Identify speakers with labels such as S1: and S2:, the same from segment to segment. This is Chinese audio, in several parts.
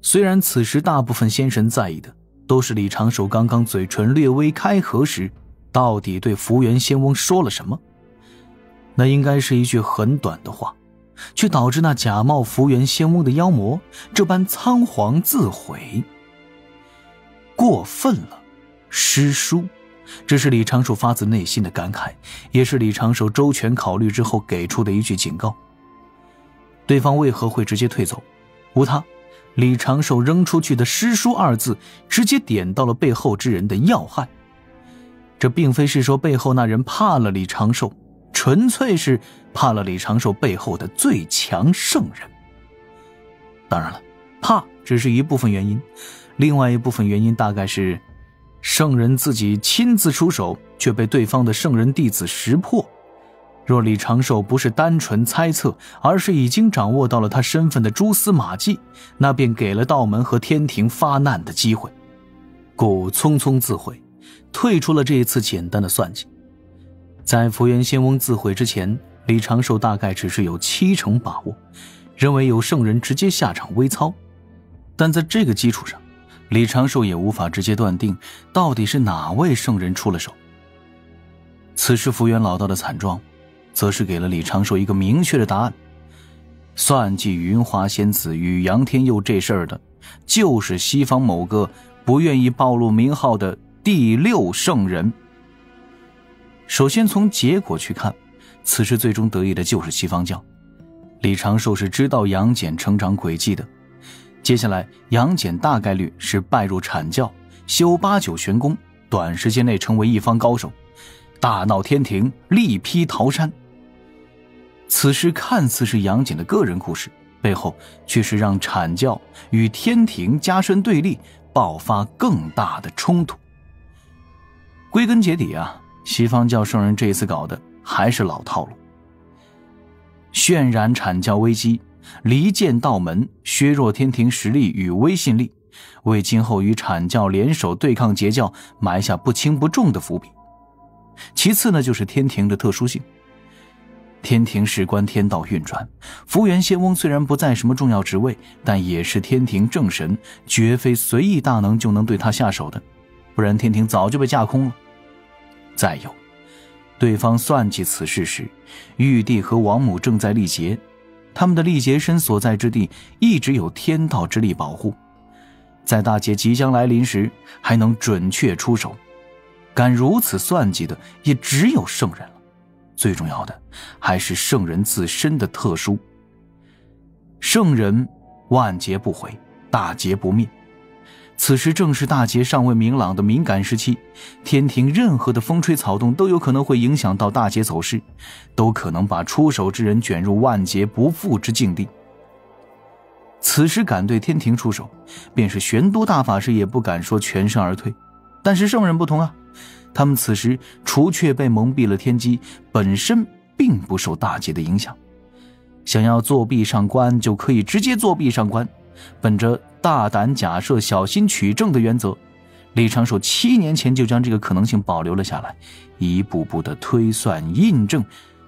S1: 虽然此时大部分仙神在意的都是李长寿刚刚嘴唇略微开合时到底对福元仙翁说了什么，那应该是一句很短的话，却导致那假冒福元仙翁的妖魔这般仓皇自毁。过分了，师叔，这是李长寿发自内心的感慨，也是李长寿周全考虑之后给出的一句警告。对方为何会直接退走？无他，李长寿扔出去的师叔二字直接点到了背后之人的要害。这并非是说背后那人怕了李长寿，纯粹是怕了李长寿背后的最强圣人。当然了，怕只是一部分原因，另外一部分原因大概是圣人自己亲自出手，却被对方的圣人弟子识破。若李长寿不是单纯猜测，而是已经掌握到了他身份的蛛丝马迹，那便给了道门和天庭发难的机会，故匆匆自毁，退出了这一次简单的算计。在福元仙翁自毁之前，李长寿大概只是有70%把握，认为有圣人直接下场微操。但在这个基础上，李长寿也无法直接断定到底是哪位圣人出了手。此时福元老道的惨状则是给了李长寿一个明确的答案，算计云华仙子与杨天佑这事儿的就是西方某个不愿意暴露名号的第6圣人。首先从结果去看，此事最终得益的就是西方教。李长寿是知道杨戬成长轨迹的，接下来杨戬大概率是拜入阐教，修8、9玄功，短时间内成为一方高手，大闹天庭，力劈桃山。此事看似是杨戬的个人故事，背后却是让阐教与天庭加深对立，爆发更大的冲突。归根结底啊，西方教圣人这一次搞的还是老套路，渲染阐教危机，离间道门，削弱天庭实力与威信力，为今后与阐教联手对抗截教埋下不轻不重的伏笔。其次呢，就是天庭的特殊性。天庭事关天道运转，福元仙翁虽然不在什么重要职位，但也是天庭正神，绝非随意大能就能对他下手的，不然天庭早就被架空了。再有，对方算计此事时，玉帝和王母正在历劫，他们的历劫身所在之地一直有天道之力保护，在大劫即将来临时还能准确出手，敢如此算计的也只有圣人了。最重要的还是圣人自身的特殊。圣人万劫不毁，大劫不灭。此时正是大劫尚未明朗的敏感时期，天庭任何的风吹草动都有可能会影响到大劫走势，都可能把出手之人卷入万劫不复之境地。此时敢对天庭出手，便是玄都大法师也不敢说全身而退。但是圣人不同啊，他们此时除却被蒙蔽了天机，本身并不受大劫的影响，想要作弊上官就可以直接作弊上官。本着大胆假设小心取证的原则，李长寿7年前就将这个可能性保留了下来，一步步的推算印证，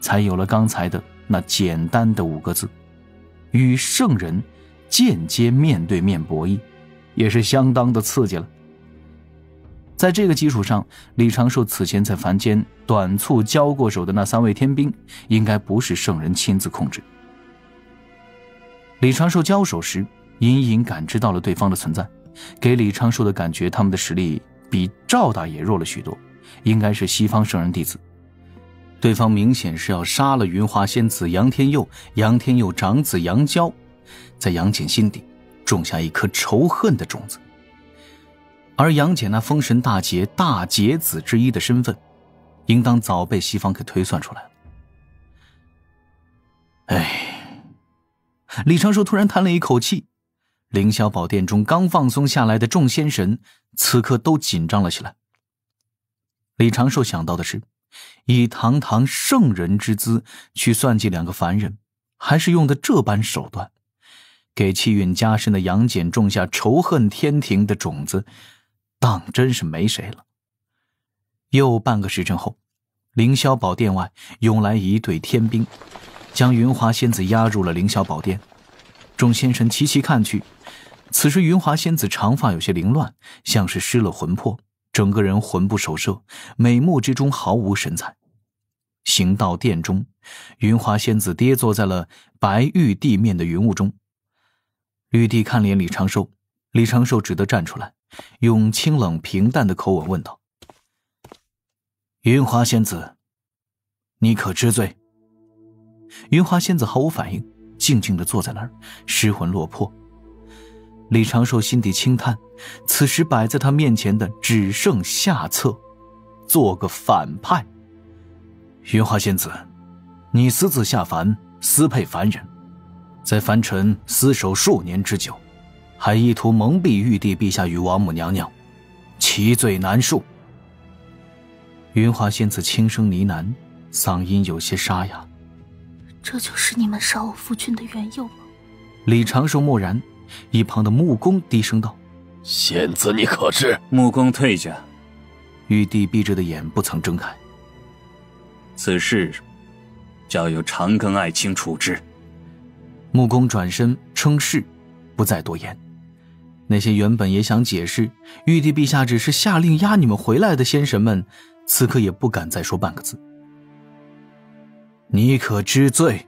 S1: 才有了刚才的那简单的5个字：与圣人间接面对面博弈，也是相当的刺激了。在这个基础上，李长寿此前在凡间短促交过手的那3位天兵，应该不是圣人亲自控制。李长寿交手时隐隐感知到了对方的存在，给李长寿的感觉他们的实力比赵大爷弱了许多，应该是西方圣人弟子。对方明显是要杀了云华仙子杨天佑，杨天佑长子杨娇，在杨戬心底种下一颗仇恨的种子。而杨戬那封神大劫大劫子之一的身份，应当早被西方给推算出来了。李长寿突然叹了一口气，凌霄宝殿中刚放松下来的众仙神此刻都紧张了起来。李长寿想到的是，以堂堂圣人之姿去算计2个凡人，还是用的这般手段，给气运加深的杨戬种下仇恨天庭的种子，当真是没谁了。又半个时辰后，凌霄宝殿外涌来一队天兵，将云华仙子押入了凌霄宝殿。众仙神齐齐看去，此时云华仙子长发有些凌乱，像是失了魂魄，整个人魂不守舍，美目之中毫无神采。行到殿中，云华仙子跌坐在了白玉地面的云雾中。玉帝看脸李长寿，李长寿只得站出来，用清冷平淡的口吻问道：云华仙子，你可知罪？云华仙子毫无反应，静静地坐在那儿，失魂落魄。李长寿心底轻叹，此时摆在他面前的只剩下策，做个反派。云华仙子，你私自下凡，私配凡人，在凡尘厮守数年之久，还意图蒙蔽玉帝陛下与王母娘娘，其罪难恕。云华仙子轻声呢喃，嗓音有些沙哑。
S2: 这就是你们杀我夫君的缘由吗？
S1: 李长寿默然，一旁的木工低声道：
S3: 仙子你可知？
S4: 木工退下。
S1: 玉帝闭着的眼不曾睁开。
S4: 此事交由长庚爱卿处置。
S1: 木工转身称是，不再多言。那些原本也想解释玉帝陛下只是下令押你们回来的仙神们，此刻也不敢再说半个字。你可知罪？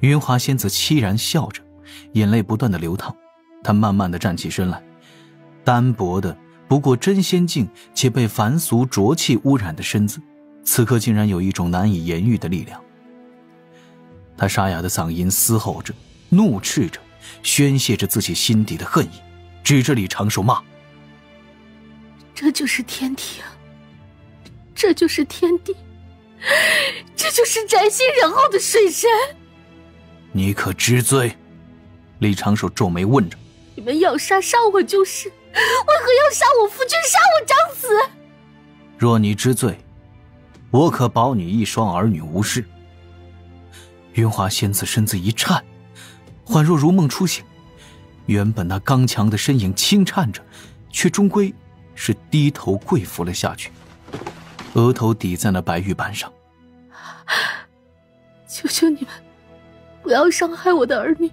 S1: 云华仙子凄然笑着，眼泪不断的流淌。她慢慢的站起身来，单薄的不过真仙境且被凡俗浊气污染的身子，此刻竟然有一种难以言喻的力量。她沙哑的嗓音嘶吼着，怒斥着，宣泄着自己心底的恨意，指着李长寿骂：
S2: 这就是天地啊，这就是天地，这就是宅心仁厚的水神。
S1: 你可知罪？李长寿皱眉问着。
S2: 你们要杀我就是，为何要杀我夫君，杀我长子？
S1: 若你知罪，我可保你一双儿女无事。云华仙子身子一颤，恍若如梦初醒，原本那刚强的身影轻颤着，却终归是低头跪伏了下去，额头抵在那白玉板上。
S2: 求求你们，不要伤害我的儿女，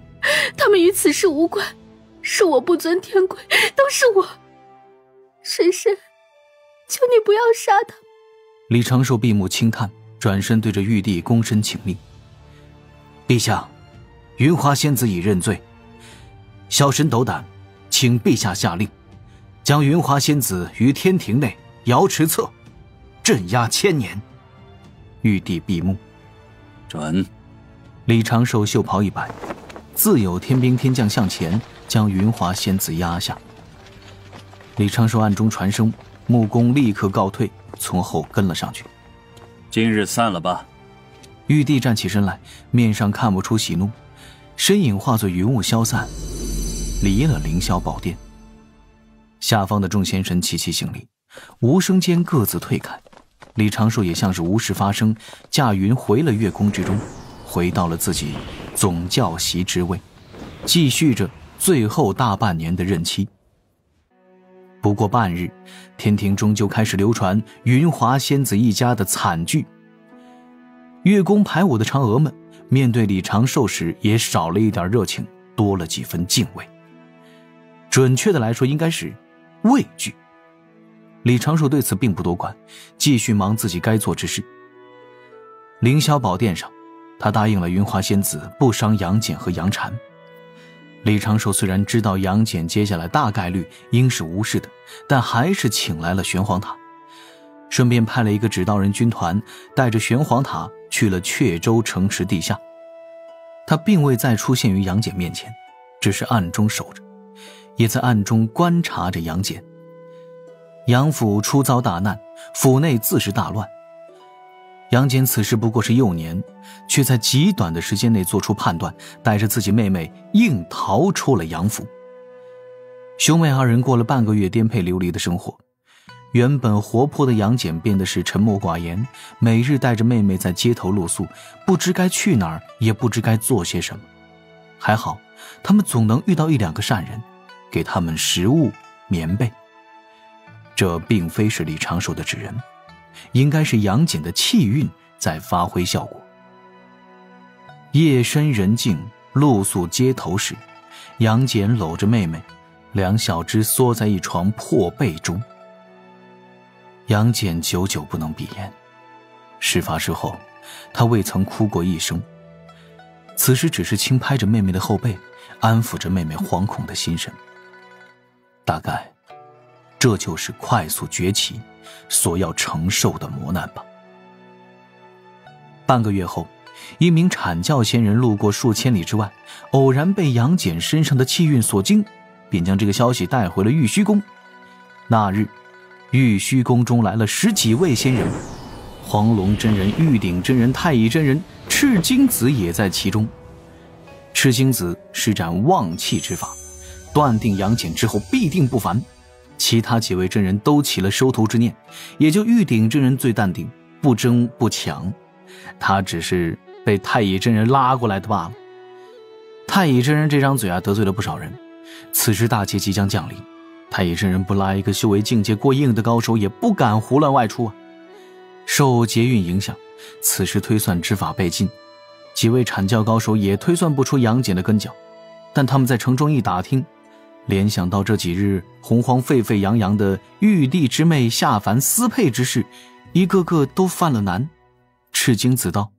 S2: 他们与此事无关，是我不遵天规，都是我。水神，求你不要杀他。
S1: 李长寿闭目轻叹，转身对着玉帝躬身请令：陛下，云华仙子已认罪，小神斗胆，请陛下下令，将云华仙子于天庭内瑶池侧镇压1000年。玉帝闭目。
S4: 准。
S1: 李长寿袖袍一摆，自有天兵天将向前将云华仙子压下。李长寿暗中传声，木工立刻告退，从后跟了上去。
S4: 今日散了吧。
S1: 玉帝站起身来，面上看不出喜怒，身影化作云雾消散，离了凌霄宝殿。下方的众仙神齐齐行礼，无声间各自退开。李长寿也像是无事发生，驾云回了月宫之中，回到了自己总教习之位，继续着最后大半年的任期。不过半日，天庭终究开始流传云华仙子一家的惨剧。月宫排舞的嫦娥们面对李长寿时也少了一点热情，多了几分敬畏。准确的来说，应该是畏惧。李长寿对此并不多管，继续忙自己该做之事。凌霄宝殿上，他答应了云华仙子不伤杨戬和杨禅。李长寿虽然知道杨戬接下来大概率应是无事的，但还是请来了玄黄塔，顺便派了一个指导人军团带着玄黄塔去了阙州城池地下。他并未再出现于杨戬面前，只是暗中守着，也在暗中观察着杨戬。杨府初遭大难，府内自是大乱。杨戬此时不过是幼年，却在极短的时间内做出判断，带着自己妹妹硬逃出了杨府。兄妹二人过了半个月颠沛流离的生活，原本活泼的杨戬变得是沉默寡言，每日带着妹妹在街头露宿，不知该去哪儿，也不知该做些什么。还好他们总能遇到1、2个善人，给他们食物棉被。这并非是李长寿的指人，应该是杨戬的气运在发挥效果。夜深人静，露宿街头时，杨戬搂着妹妹，两小只缩在一床破被中。杨戬久久不能闭眼，事发之后他未曾哭过一声，此时只是轻拍着妹妹的后背，安抚着妹妹惶恐的心神。大概这就是快速崛起所要承受的磨难吧。半个月后，一名阐教仙人路过数千里之外，偶然被杨戬身上的气运所惊，便将这个消息带回了玉虚宫。那日玉虚宫中来了10几位仙人，黄龙真人、玉鼎真人、太乙真人、赤精子也在其中。赤精子施展旺气之法，断定杨戬之后必定不凡。其他几位真人都起了收徒之念，也就玉鼎真人最淡定，不争不抢，他只是被太乙真人拉过来的罢了。太乙真人这张嘴得罪了不少人，此时大劫即将降临，太乙真人不拉一个修为境界过硬的高手，也不敢胡乱外出啊。受劫运影响，此时推算之法被禁，几位阐教高手也推算不出杨戬的根脚，但他们在城中一打听，联想到这几日洪荒沸沸扬扬的玉帝之妹下凡私配之事，一个个都犯了难。赤精子道：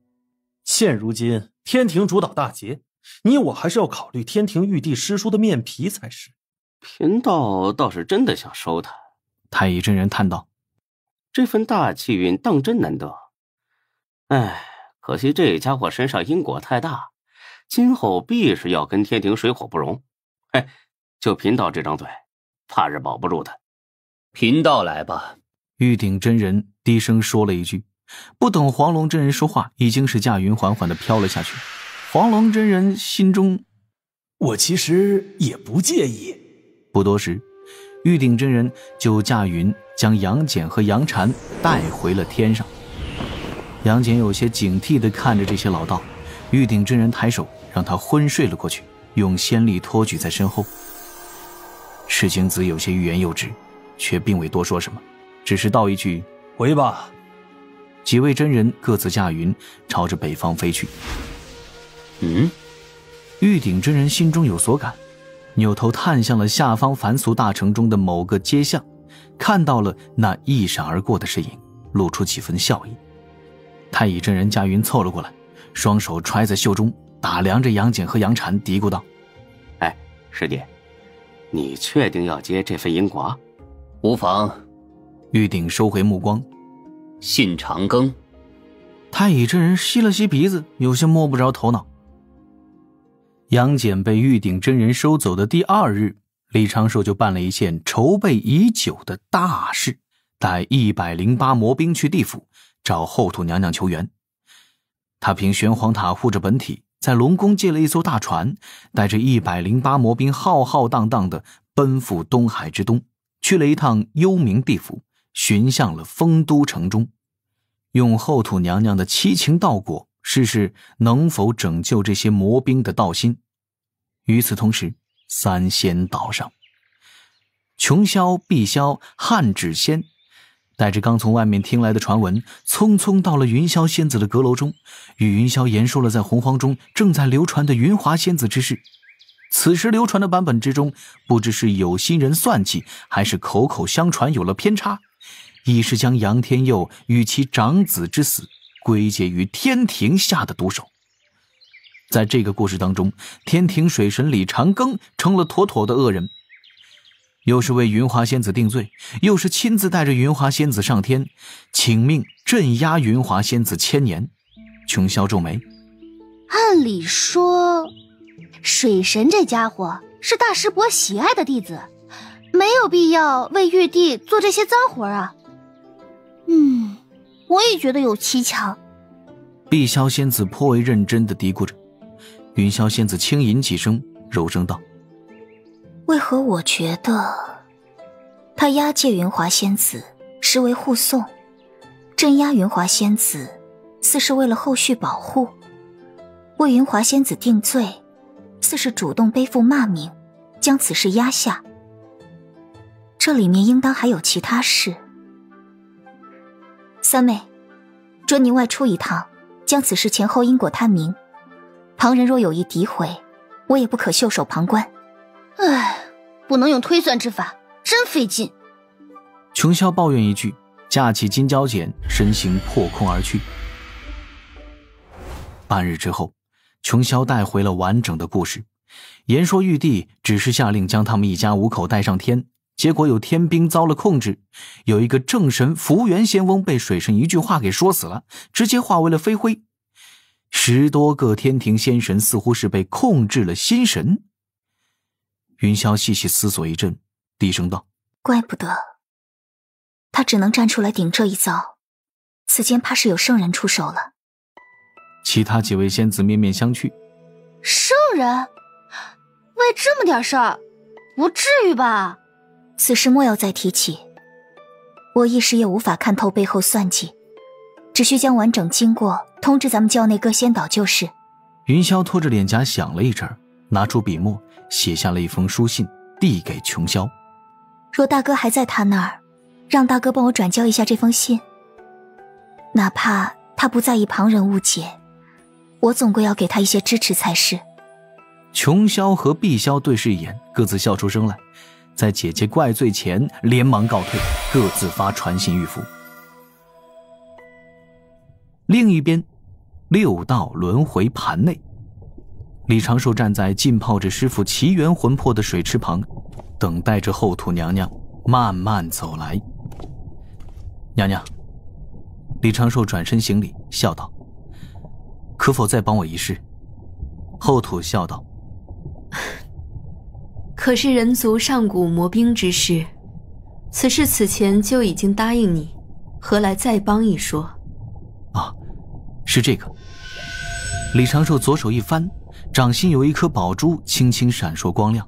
S5: 现如今天庭主导大劫，你我还是要考虑天庭玉帝师叔的面皮才是。
S6: 贫道倒是真的想收他。
S1: 太乙真人叹道：
S6: 这份大气运当真难得，哎，可惜这家伙身上因果太大，今后必是要跟天庭水火不容。嘿，就贫道这张嘴，怕是保不住他。
S4: 贫道来吧。
S1: 玉鼎真人低声说了一句，不等黄龙真人说话，已经是驾云缓缓地飘了下去。黄龙真人心中，
S5: 我其实也不介意。
S1: 不多时，玉鼎真人就驾云将杨戬和杨禅带回了天上。杨戬有些警惕地看着这些老道，玉鼎真人抬手让他昏睡了过去，用仙力托举在身后。赤精子有些欲言又止，却并未多说什么，只是道一句
S5: 回吧。
S1: 几位真人各自驾云朝着北方飞去。玉鼎真人心中有所感，扭头探向了下方凡俗大城中的某个街巷，看到了那一闪而过的身影，露出几分笑意。太乙真人驾云凑了过来，双手揣在袖中，打量着杨戬和杨禅，嘀咕道：
S6: 哎，师弟，你确定要接这份因果？
S4: 无妨。
S1: 玉鼎收回目光，
S4: 信长庚。
S1: 太乙真人吸了吸鼻子，有些摸不着头脑。杨戬被玉鼎真人收走的第2日，李长寿就办了一件筹备已久的大事，带108魔兵去地府找后土娘娘求援。他凭玄黄塔护着本体，在龙宫借了一艘大船，带着108魔兵浩浩荡荡地奔赴东海之东，去了一趟幽冥地府，寻向了丰都城中，用后土娘娘的七情道果试试能否拯救这些魔兵的道心。与此同时，三仙岛上，琼霄、碧霄、汉芷仙带着刚从外面听来的传闻，匆匆到了云霄仙子的阁楼中，与云霄言说了在洪荒中正在流传的云华仙子之事。此时流传的版本之中，不知是有心人算计，还是口口相传有了偏差，已是将杨天佑与其长子之死归结于天庭下的毒手。在这个故事当中，天庭水神李长庚成了妥妥的恶人，又是为云华仙子定罪，又是亲自带着云华仙子上天，请命镇压云华仙子1000年。琼霄皱眉，
S2: 按理说水神这家伙是大师伯喜爱的弟子，没有必要为玉帝做这些脏活啊。我也觉得有蹊跷。
S1: 碧霄仙子颇为认真地嘀咕着。云霄仙子轻吟几声，柔声道：
S7: 为何我觉得他押解云华仙子是为护送，镇压云华仙子似是为了后续保护，为云华仙子定罪似是主动背负骂名，将此事压下。这里面应当还有其他事。三妹，准你外出一趟，将此事前后因果探明，旁人若有意诋毁，我也不可袖手旁观。
S2: 不能用推算之法，真费劲。
S1: 琼霄抱怨一句，架起金蛟剪，身形破空而去。半日之后，琼霄带回了完整的故事，言说玉帝只是下令将他们一家5口带上天，结果有天兵遭了控制，有一个正神福元仙翁被水神一句话给说死了，直接化为了飞灰。10多个天庭仙神似乎是被控制了心神。云霄细细思索一阵，低声道：
S7: 怪不得他只能站出来顶这一遭，此间怕是有圣人出手了。
S1: 其他几位仙子面面相觑。
S2: 圣人？为这么点事儿，不至于吧？
S7: 此事莫要再提起，我一时也无法看透背后算计，只需将完整经过通知咱们教内各仙岛就是。
S1: 云霄拖着脸颊想了一阵，拿出笔墨写下了一封书信，递给琼霄。
S7: 若大哥还在他那儿，让大哥帮我转交一下这封信，哪怕他不在意旁人误解，我总归要给他一些支持才是。
S1: 琼霄和碧霄对视一眼，各自笑出声来，在姐姐怪罪前连忙告退，各自发传信玉符。另一边，6道轮回盘内，李长寿站在浸泡着师父奇缘魂魄的水池旁，等待着后土娘娘慢慢走来。娘娘，李长寿转身行礼，笑道：可否再帮我一事？后土笑道：
S8: 可是人族上古魔兵之事，此事此前就已经答应你，何来再帮一说？
S1: 啊，是这个。李长寿左手一翻，掌心有一颗宝珠轻轻闪烁光亮，